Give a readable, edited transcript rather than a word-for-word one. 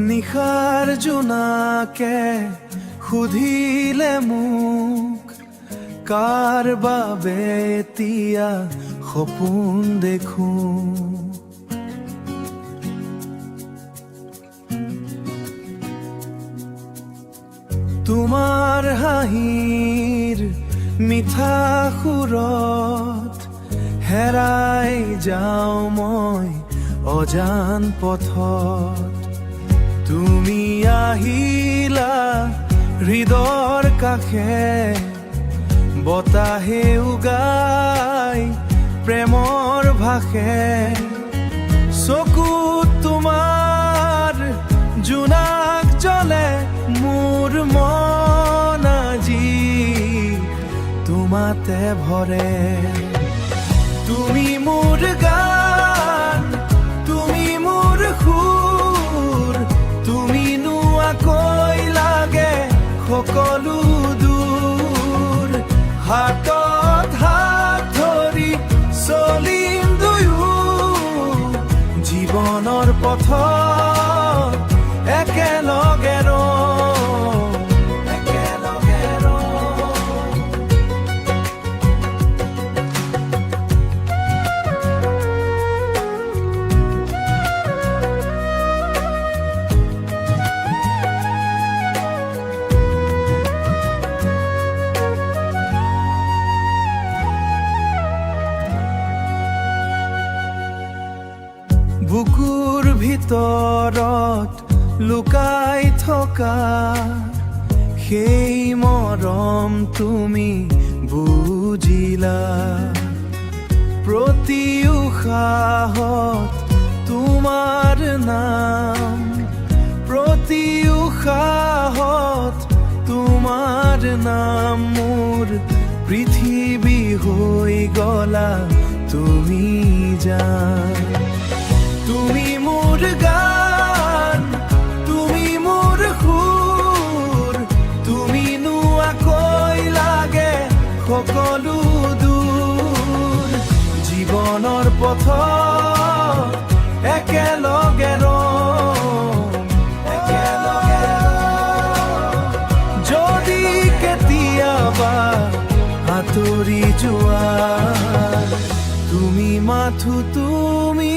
নিশাৰ জোনাকে সুধিলে মোক কাৰ বাবে এতিয়া সপোন দেখো। তোমাৰ হাঁহিৰ মিঠা সুৰত হেৰাই যাওঁ মই অজান পথত। তুমি আহিলা হৃদয়ৰ কাষে বতাহে উগাই প্ৰেমৰ ভাষে। চকুত তোমাৰ জোনাক জ্বলে মোৰ মন আজি তোমাতে ভৰে। তুমি মোৰ গান, তুমি মোৰ সুৰ, তুমি নোৱাকৈ লাগে সকলো দূৰ। হাতত হাত ধৰি চলিম দুয়ো জীৱনৰ পথত একেলগে বুকুৰ ভিতৰত লুকাই থকা সেই মৰম তুমি বুজিলা। প্ৰতি উশাহত তোমাৰ নাম, প্ৰতি উশাহত তোমাৰ নাম। মোৰ পৃথিৱী হৈ গলা তুমি জান। তুমি মোৰ গান, তুমি মোৰ সুৰ, তুমি নোৱাকৈ লাগে সকলো দূৰ। জীৱনৰ পথত একেলগে যদি কেতিয়াবা আঁতৰি যোৱা তুমি মাথো তুমি